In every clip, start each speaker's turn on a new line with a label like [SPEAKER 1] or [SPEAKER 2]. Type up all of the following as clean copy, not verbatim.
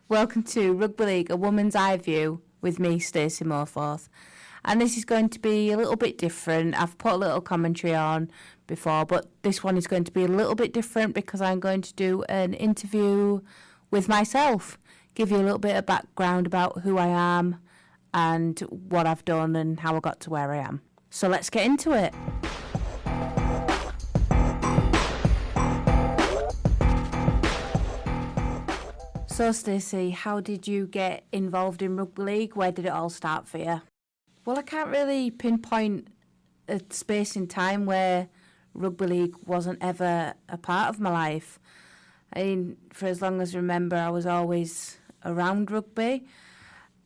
[SPEAKER 1] Welcome to Rugby League, a woman's eye view with me, Stacey Moorforth. And this is going to be a little bit different. I've put a little commentary on before, but this one is going to be a little bit different because I'm going to do an interview with myself, give you a little bit of background about who I am and what I've done and how I got to where I am. So let's get into it. So Stacey, how did you get involved in Rugby League? Where did it all start for you? Well, I can't really pinpoint a space in time where Rugby League wasn't ever a part of my life. I mean, for as long as I remember, I was always around rugby.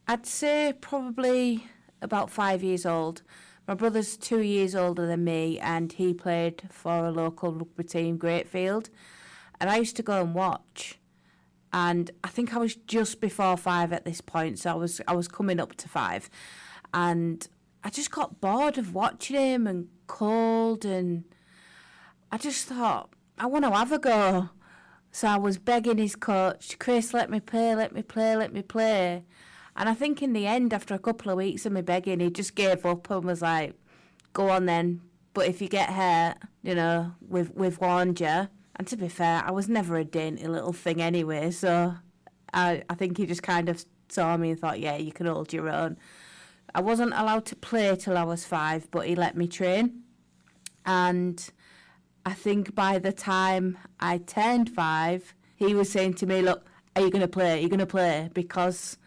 [SPEAKER 1] I'd say probably about 5 years old. My brother's 2 years older than me and he played for a local rugby team, Greatfield. And I used to go and watch. And I think I was just before 5 at this point, so I was coming up to 5. And I just got bored of watching him and cold, and I just thought, I want to have a go. So I was begging his coach, Chris, let me play, let me play, let me play. And I think in the end, after a couple of weeks of me begging, he just gave up and was like, go on then. But if you get hurt, you know, we've warned you. And to be fair, I was never a dainty little thing anyway, so I think he just kind of saw me and thought, yeah, you can hold your own. I wasn't allowed to play till I was 5, but he let me train. And I think by the time I turned 5, he was saying to me, look, are you going to play? Are you going to play? Because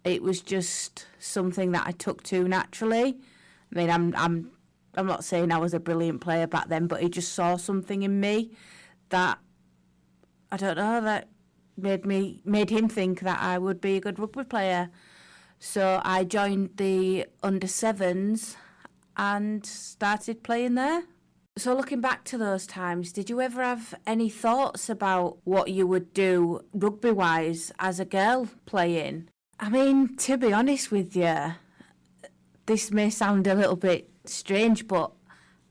[SPEAKER 1] it was just something that I took to naturally. I mean, I'm not saying I was a brilliant player back then, but he just saw something in me that, I don't know, that made him think that I would be a good rugby player. So I joined the under-7s and started playing there. So looking back to those times, did you ever have any thoughts about what you would do rugby-wise as a girl playing? I mean, to be honest with you, this may sound a little bit strange, but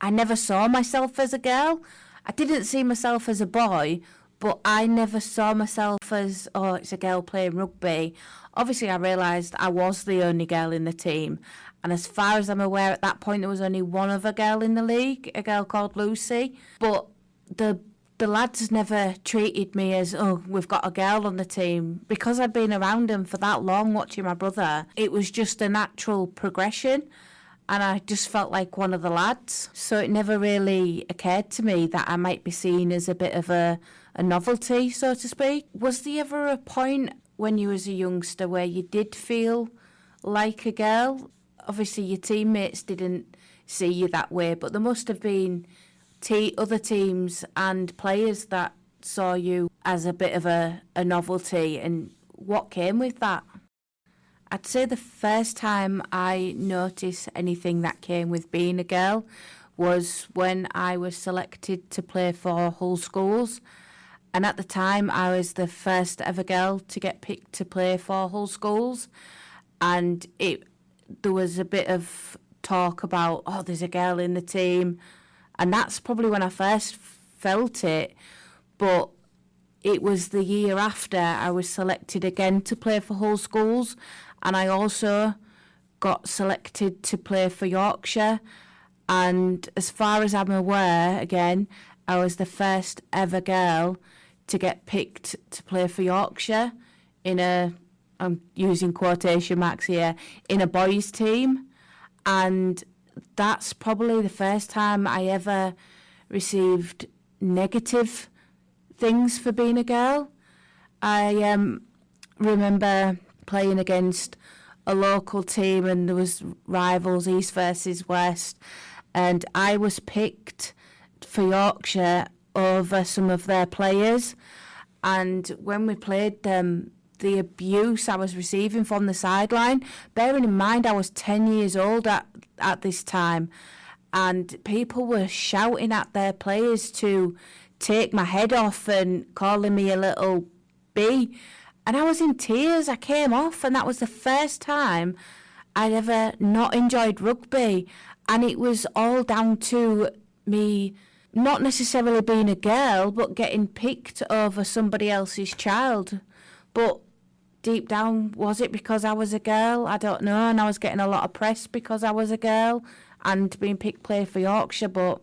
[SPEAKER 1] I never saw myself as a girl. I didn't see myself as a boy, but I never saw myself as, oh, it's a girl playing rugby. Obviously, I realised I was the only girl in the team. And as far as I'm aware, at that point, there was only one other girl in the league, a girl called Lucy. But the lads never treated me as, oh, we've got a girl on the team. Because I'd been around them for that long watching my brother, it was just a natural progression. And I just felt like one of the lads. So it never really occurred to me that I might be seen as a bit of a novelty, so to speak. Was there ever a point when you was a youngster where you did feel like a girl? Obviously your teammates didn't see you that way, but there must have been other teams and players that saw you as a bit of a novelty. And what came with that? I'd say the first time I noticed anything that came with being a girl was when I was selected to play for Hull Schools. And at the time, I was the first ever girl to get picked to play for Hull Schools. And there was a bit of talk about, oh, there's a girl in the team. And that's probably when I first felt it. But it was the year after I was selected again to play for Hull Schools. And I also got selected to play for Yorkshire. And as far as I'm aware, again, I was the first ever girl to get picked to play for Yorkshire I'm using quotation marks here, in a boys' team. And that's probably the first time I ever received negative things for being a girl. I remember playing against a local team and there was rivals, East versus West, and I was picked for Yorkshire over some of their players. And when we played them, the abuse I was receiving from the sideline, bearing in mind I was 10 years old at this time, and people were shouting at their players to take my head off and calling me a little bee. And I was in tears. I came off, and that was the first time I'd ever not enjoyed rugby. And it was all down to me not necessarily being a girl, but getting picked over somebody else's child. But deep down, was it because I was a girl? I don't know. And I was getting a lot of press because I was a girl and being picked to play for Yorkshire. But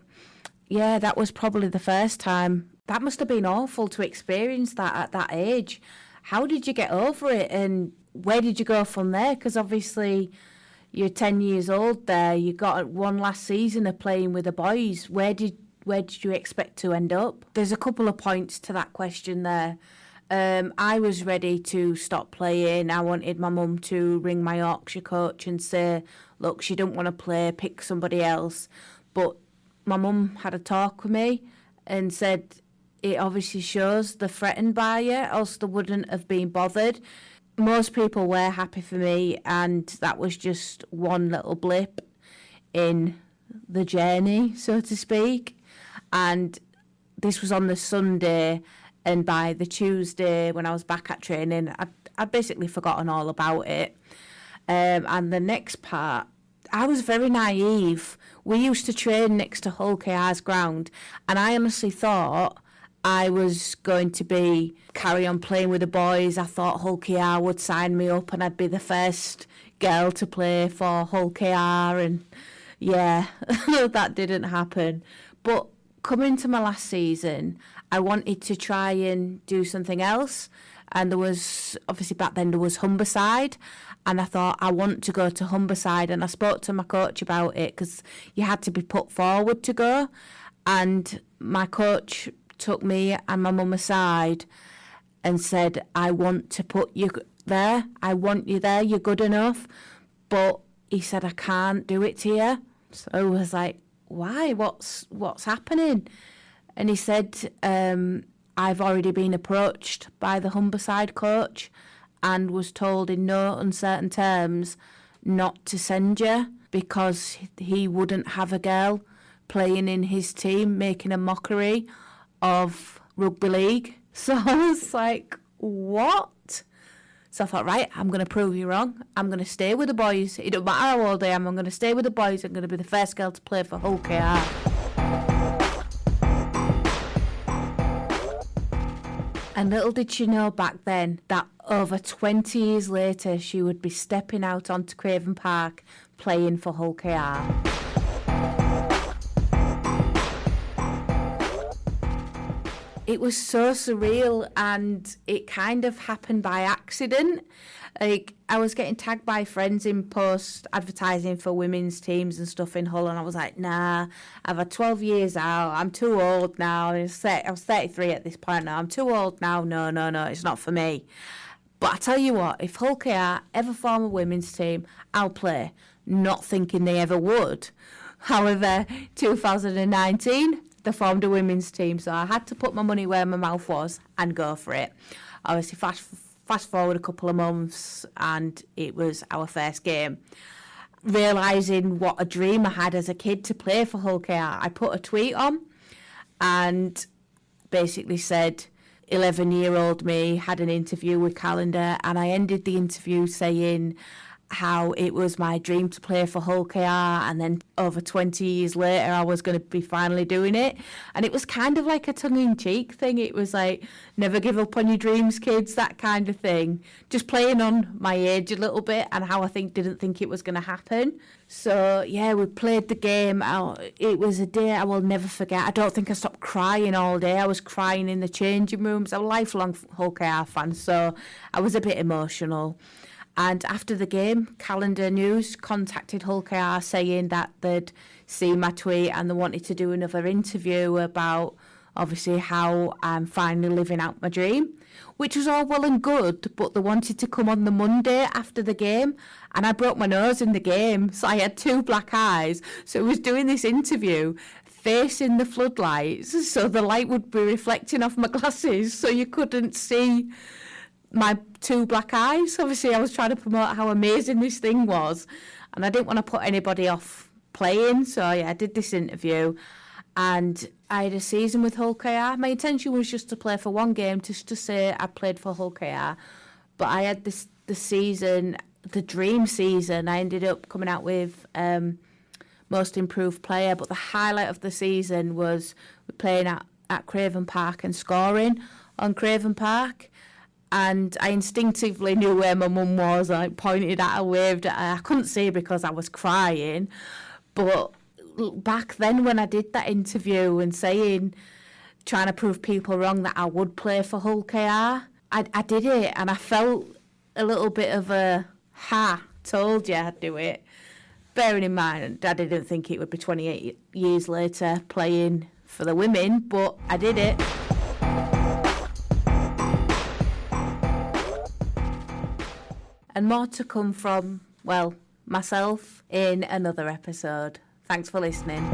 [SPEAKER 1] yeah, that was probably the first time. That must have been awful to experience that at that age. How did you get over it, and where did you go from there? Because obviously you're 10 years old there. You got one last season of playing with the boys. Where did you expect to end up? There's a couple of points to that question there. I was ready to stop playing. I wanted my mum to ring my Yorkshire coach and say, look, she don't want to play, pick somebody else. But my mum had a talk with me and said it obviously shows they're threatened by you, else they wouldn't have been bothered. Most people were happy for me, and that was just one little blip in the journey, so to speak. And this was on the Sunday, and by the Tuesday when I was back at training, I'd basically forgotten all about it. And the next part, I was very naive. We used to train next to Hull KR's ground, and I honestly thought I was going to carry on playing with the boys. I thought Hull KR would sign me up and I'd be the first girl to play for Hull KR, and yeah, that didn't happen. But coming to my last season, I wanted to try and do something else, and there was, obviously back then there was Humberside, and I thought I want to go to Humberside, and I spoke to my coach about it because you had to be put forward to go, and my coach took me and my mum aside and said, I want to put you there, I want you there, you're good enough, but he said I can't do it to you. So I was like, why, what's happening? And he said, I've already been approached by the Humberside coach and was told in no uncertain terms not to send you because he wouldn't have a girl playing in his team, making a mockery of rugby league. So I was like, what? So I thought, right, I'm going to prove you wrong. I'm going to stay with the boys. It don't matter how old I am, I'm going to stay with the boys. I'm going to be the first girl to play for Hull KR. And little did she know back then that over 20 years later, she would be stepping out onto Craven Park playing for Hull KR. It was so surreal, and it kind of happened by accident. Like, I was getting tagged by friends in posts advertising for women's teams and stuff in Hull, and I was like, nah, I've had 12 years out, I'm too old now. I was 33 at this point now, I'm too old now, no, it's not for me. But I tell you what, if Hull KR ever form a women's team, I'll play, not thinking they ever would. However, 2019, they formed a women's team, so I had to put my money where my mouth was and go for it. Obviously, fast forward a couple of months, and it was our first game. Realising what a dream I had as a kid to play for Hull KR, I put a tweet on and basically said 11-year-old me had an interview with Calendar, and I ended the interview saying how it was my dream to play for Hull KR, and then over 20 years later I was going to be finally doing it. And it was kind of like a tongue-in-cheek thing. It was like, never give up on your dreams, kids, that kind of thing. Just playing on my age a little bit and how I didn't think it was going to happen. So yeah, we played the game out. It was a day I will never forget. I don't think I stopped crying all day. I was crying in the changing rooms. I'm a lifelong Hull KR fan, so I was a bit emotional. And after the game, Calendar News contacted Hull KR saying that they'd seen my tweet and they wanted to do another interview about, obviously, how I'm finally living out my dream, which was all well and good, but they wanted to come on the Monday after the game, and I broke my nose in the game, so I had 2 black eyes. So I was doing this interview facing the floodlights, so the light would be reflecting off my glasses, so you couldn't see my 2 black eyes. Obviously, I was trying to promote how amazing this thing was, and I didn't want to put anybody off playing. So yeah, I did this interview, and I had a season with Hull KR. My intention was just to play for one game, just to say I played for Hull KR. But I had the season, the dream season. I ended up coming out with most improved player. But the highlight of the season was playing at Craven Park and scoring on Craven Park. and I instinctively knew where my mum was. I pointed at her, waved at her. I couldn't see her because I was crying, but back then when I did that interview and trying to prove people wrong that I would play for Hull KR, I did it, and I felt a little bit of told you I'd do it. Bearing in mind, I didn't think it would be 28 years later playing for the women, but I did it. And more to come from, well, myself in another episode. Thanks for listening.